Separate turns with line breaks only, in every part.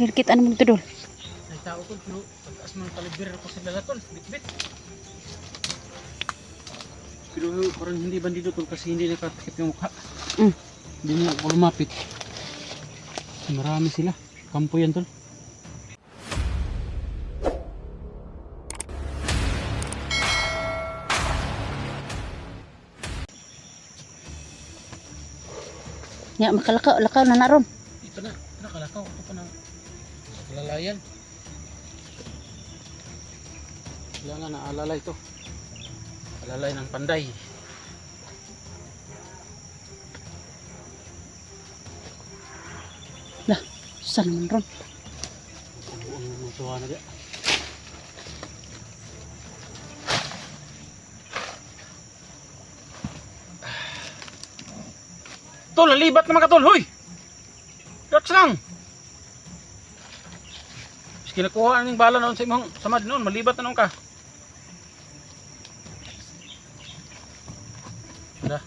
Hirkit ano mo dito dol.
Ay tao ko pero pagkas man kalibir ako sila tol, bit-bit. Pero parang hindi bandido tol kasi hindi nakatakip yung mukha. Hindi na ako lumapit. Marami sila. Kampo yan tol.
Ya, makalakaw na naron.
Ito na, nakalakaw. Ito pa na lalayan. Kailangan na alalay ito. Alalay ng panday.
Lah, saan naman ron?
Ang matuwa na dyan. Tol, nalibat naman ka tol, huy! Relax lang! Mas kinakuha ng bala noon sa imong samad noon, malibat na noon ka. Ada.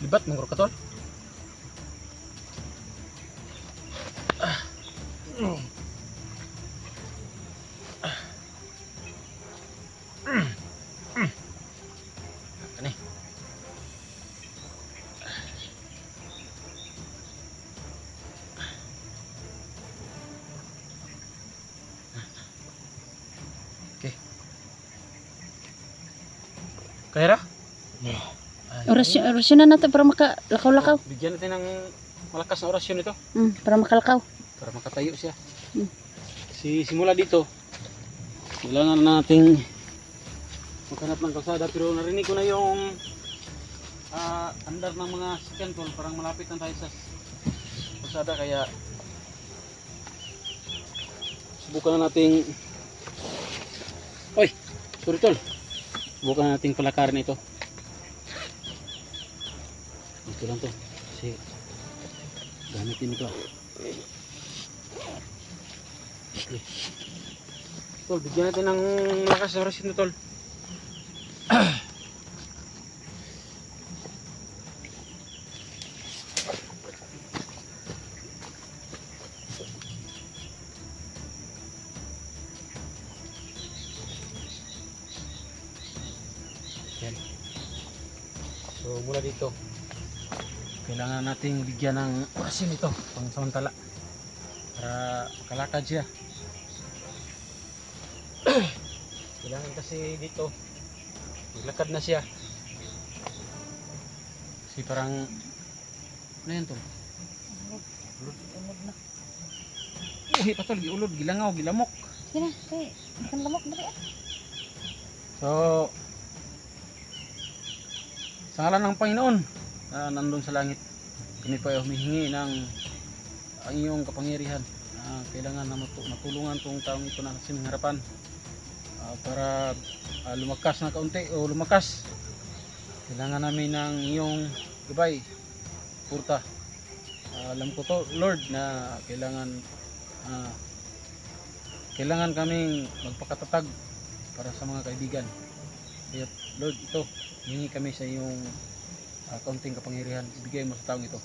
Libat mong ka tol. Ini. Oke. Kaya ra?
Orasyonan natin para makalakaw-lakaw.
Bigyan natin ng malakas na orasyon ito.
Para makalakaw.
Para makatayo siya. Simula dito, kailangan nating maghanap ng kalsada pero narinig ko na yung andar ng mga sasakyan tol, parang malapit na tayo sa kalsada kaya subukan na nating sorry tol, subukan na nating palakarin ito. Ito lang to kasi gamitin ito. Okay. Tol, bigyan natin ng lakas na orasin na tol. Yan. So mula dito kailangan nating bigyan ng orasin ito pang samantala para makalakad siya. Kailangan kasi dito maglakad na siya kasi parang ano yan tol? Ulod na. Uhi pa tol, giulod, gilangaw, gilamok.
Sina, ikan lamok dari.
So sa ngalan ng Panginoon na nandun sa langit, kami po ay humihingi ng ang iyong kapangyarihan. Kailangan na matulungan tong taong ito na siming harapan para lumakas na kaunti o lumakas. Kailangan namin ng iyong gabay, purta. Alam ko to Lord na kailangan kaming magpakatatag para sa mga kaibigan. Kaya Lord, ito hingi kami sa iyong kaunting kapangyarihan, ibigay mo sa taong ito.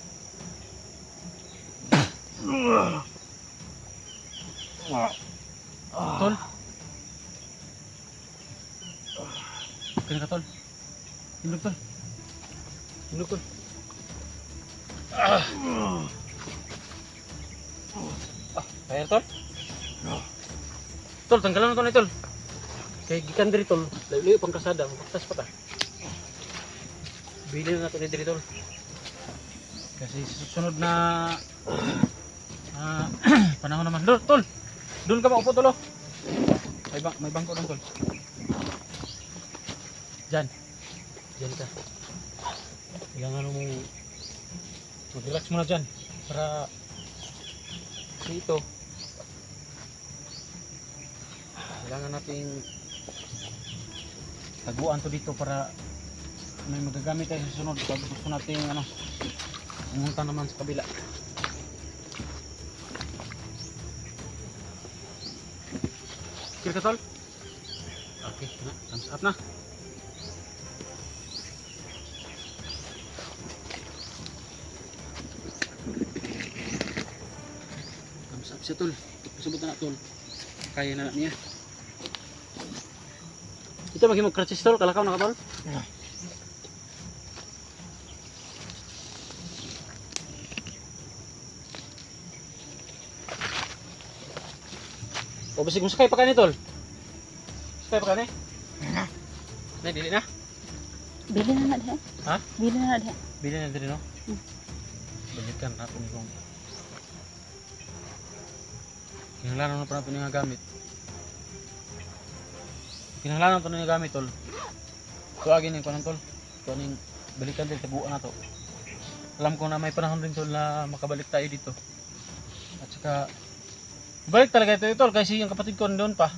Tol, okay na ka tol. Hindog tol. Hindog tol. Kaya tol. Tol, tanggalan na tol ni tol. Kaya gikan diri tol, layo pang kasada, magpaktas pa ta. Bili na natin diri tol. Kasi susunod na panahon naman. Tol, doon ka maupo tol. May bangko doon tol. Diyan ka. Kailangan mo mag-relax muna dyan para kasi ito kailangan nating taguan to dito para may magagamit tayo sa sunod pag gusto nating pumunta naman sa kabila. Clear ka tol? Okay na, thumbs up na. Bisa tol. Pasabot na tol. Kaya na niya. Ito maghimog crutches tol, kalakaw na ka tol. O basig mo sakay pa kani tol. Sakay pa kani? Na dili na.
Bili na diha.
Ha?
Bili na diha.
Bili na diri no. Balikan natin kung kinahanglan na pa natin nga gamit. Kinahanglan natin nga gamit tol. Tuwagin ni kanang tol. Kuning balikan din taguan na to. Alam ko na may panahon din tol na makabalik tayo dito. At saka balik talaga ito tol kasi yung kapatid ko doon pa.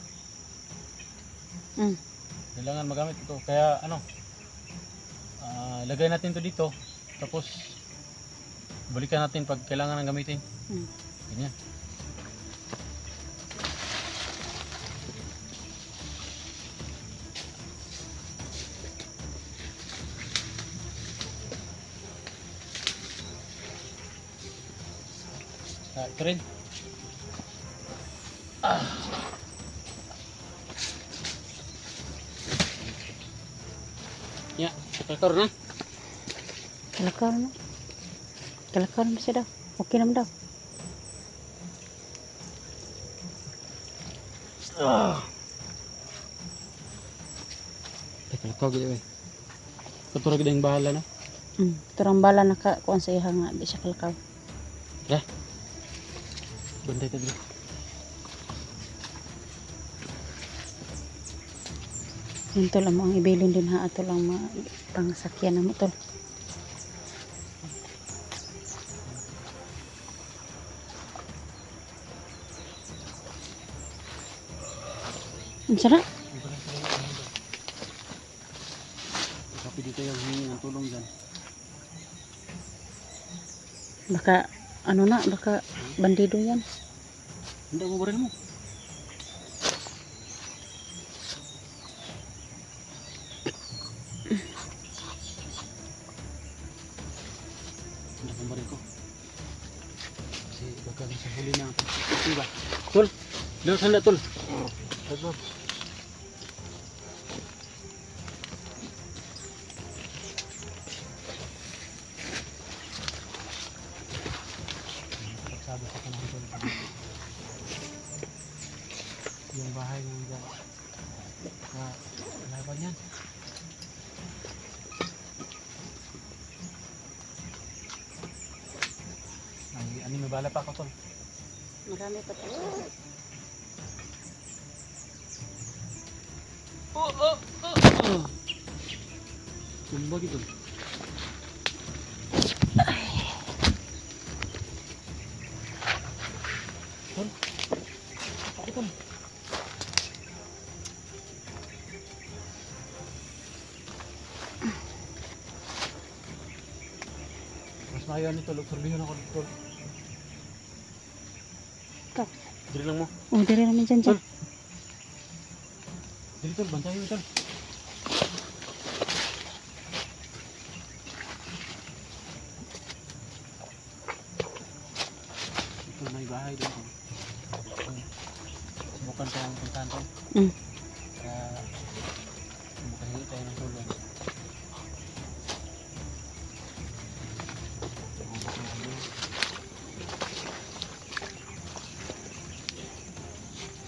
Kailangan magamit ito. Kaya ano, lagay natin to dito. Tapos balikan natin pag kailangan ng gamitin. Ganyan. Ito rin. Ya, kalakor na.
Kalakaw na. Kalakaw na siya daw. Okay naman daw.
Kalakaw gaya eh. Katurag din yung bahala na.
Turang bala nakakuan sa iya nga. Di siya kalakaw.
Bantay tadi.
Yun tol, ang mga ibilin din ha. Ato lang pangasakyan na mo tol. Ang sarap.
Tapi dito yung hihingi ng tulong dyan.
Baka, ano na, baka bandido yan.
Hindi mo baril mo. Hindi mo baril ko. Kasi baka sa huli na. Diba? Tol! Lewat handa tol! Tol! Sabi sa kanang tol. Yung bahay ng dyan. Laban yan. Ay, may bala pa ako tol.
Marami pa tol.
Tumbag ito. Tol. Ito. Mas maayaw nito. Sorbihan ako dito.
Ikaw.
Dili lang mo.
Oh, diri naman dyan dyan.
Dili tol. Bantayan mo tol. Ito may bahay dito. Subukan ko ang puntahan tol. Para makahingi tayo ng tulong.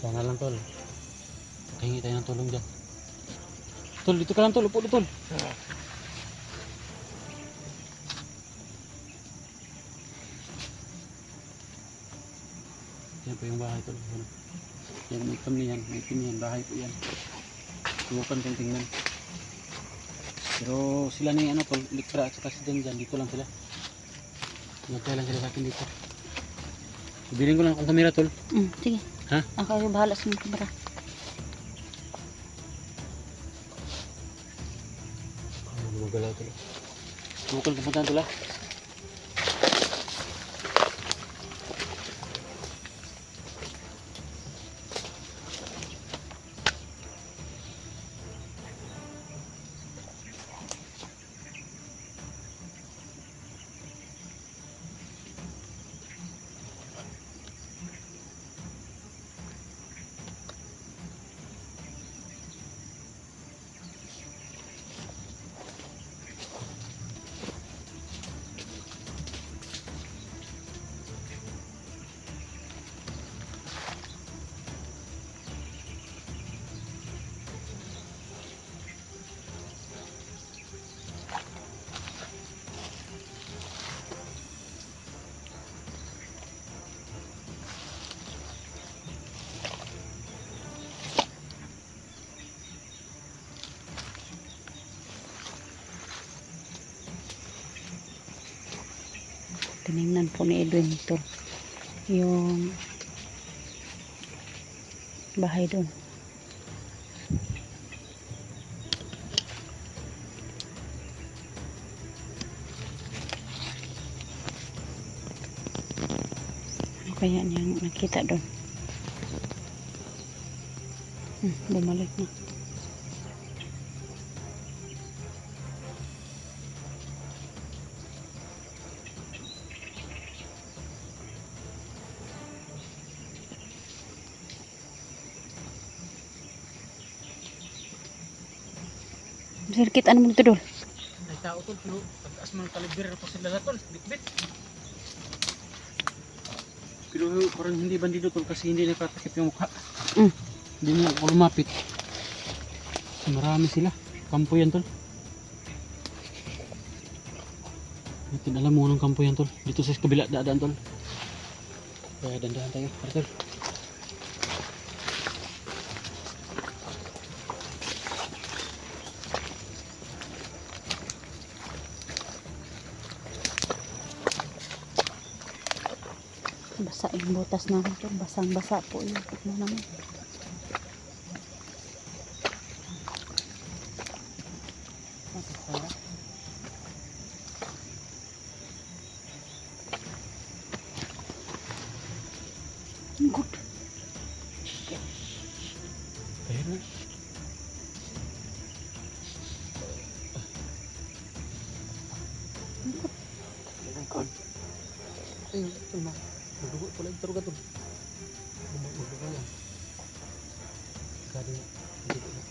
Sana lang tol. Makahingi tayo ng tulong dyan. Tol, dito ka lang tol. Upo dito tol. Yan po yung bahay tol. Yan may kami yan. May pin yan. Bahay po yan. Subukan kong tingnan. Pero sila na yung ano tol. Likra at saka si dyan. Dito lang sila. Nagkaya lang sila sa akin dito. Bilhin ko lang akong kamera tol.
Sige.
Ha?
Ako yung bahala sa mga kamera.
Magalaw tol. Subukan kong puntahan tol ha.
tinignan po ni Edwin ito. Yung bahay doon. Ano kaya niyang nakita doon? Bumalik na. Sir, kita ano mo dito, Dol?
Ay tao tol, pero pag-as man kalibir ako sila na tol, bitbit. Pero parang hindi bandido tol kasi hindi nakatakip yung mukha. Hindi mo ako lumapit. Marami sila. Kampo yan tol. Natin alam mo ng kampo yan tol. Dito sa kabila dadaan tol. Kaya dandahan tayo. Tol.
Basa yung butas namin to. Basang-basa po yun. Ano naman. Good.
Ayun na. Ayun, ito na. Madugo pala yung taruga tol. Madugo yan. Kaya madugo na.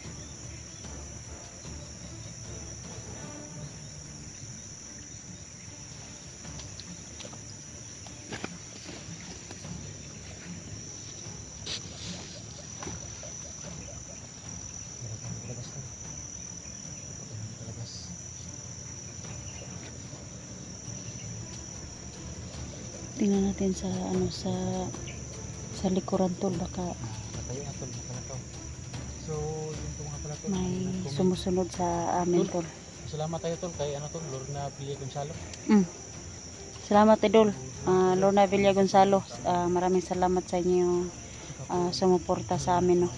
Tingnan natin sa ano sa likuran tol, baka
Natayo na tol, makalakaw. So, yun po mga pala tol.
may sumusunod sa amin tol.
Salamat tayo tol kay ano tol, Lorna Pili Gonzalo.
Salamat Idol. Lorna Villa Gonzalo. Maraming salamat sa inyo sumuporta sa amin, no.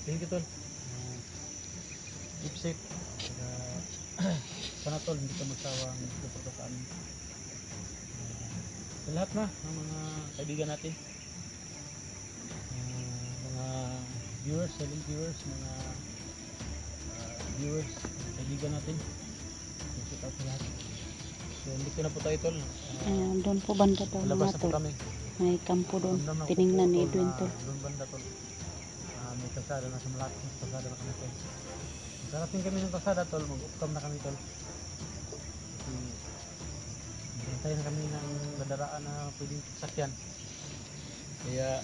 Thank you tol. Keep safe. Sana tol, hindi ka magsawang suporta sa amin. Sa lahat na ng mga kaibigan natin, mga viewers, silent viewers, mga viewers, kaibigan natin, shout out sa lahat. So dito na po tayo tol.
Doon po banda daw
Labas
mga
na po
tol.
kami.
May kampo doon.
Ramdam na po
Tinignan
po,
ni
tol,
Edwin
na
tol.
Doon banda tol. May kalsada na sa malapit, mas kalsada na kami tol. Darating kami ng kalsada tol, mag-upcam na kami tol. Hintay na kami ng ladaraan na pwedeng sakyan. Kaya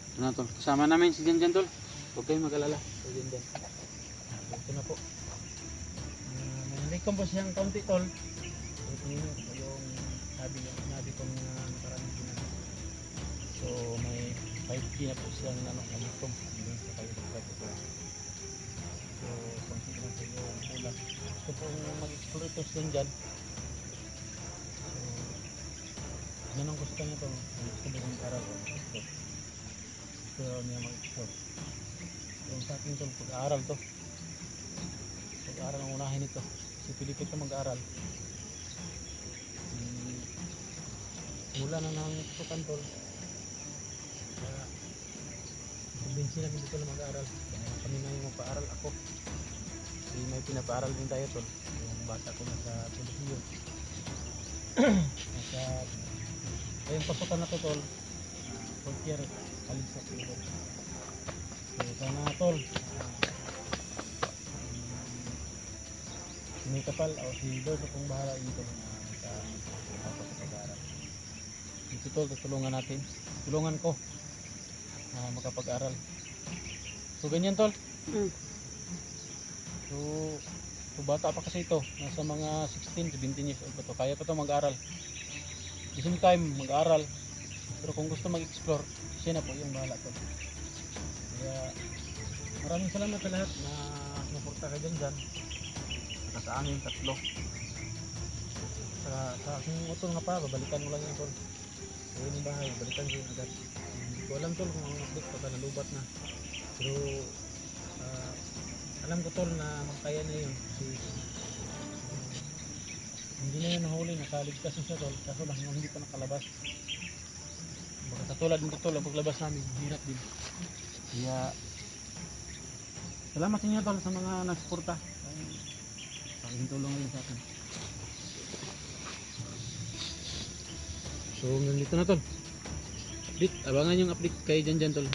ito na tol. Kasama namin si Janjan tol. Huwag kayong mag-alala. Si Janjan. Ito na po. May nalikom po siyang kaunti tol. Ito yung sabi kong nakaraan sinabi. So may 5K na po siyang nalikom. Hanggang sa kayo sa so konti na po yung ulam. Gusto pong mag-explore ito si Janjan. So yan ang gusto niya tol. Gusto niya mag-aral. Gusto niya mag-explore. Yung sa akin tol, pag-aaral to. Pag-aaral ang unahin ito. Kasi pilipit na mag-aaral. Mula na ng tukan tol. Kaya kumbinsi na hindi ko na mag-aaral. Kaya kami na yung magpa-aaral ako. Kasi may pinapa-aaral din tayo tol. Yung bata ko nasa Pilipino. Nasa yung pasukan na to tol. Fourth year. Alis sa Pilipino. So sana tol. May kapal o si Lord na kung bahala dito sa ako sa pag-aaral. Dito tol, tutulungan natin. Tulungan ko makapag-aral. So ganyan tol. So bata pa kasi ito. Nasa mga 16 to 17 years old pa to. Kaya pa to mag-aral. At the same time mag-aral. Pero kung gusto mag-explore, siya na po yung bahala tol. Kaya maraming salamat sa lahat na sumuporta kayo dyan. Saka sa amin tatlo. Saka sa aking utol nga pa, babalikan mo lang yan tol. Sa yung bahay, balikan ko yung agad. Hindi ko alam tol kung ang update pagka nalubat na. Pero alam ko tol na makaya na yun. Kasi hindi na yun nahuli, nakaligtas na siya tol. Kaso lang yung hindi pa nakalabas. Baka katulad nito tol, ang paglabas namin, hirap din. Kaya salamat sa inyo tol sa mga nagsuporta. Paging tulong ngayon sa atin. So, ganito na tol. Update, abangan yung update kay Jan tol.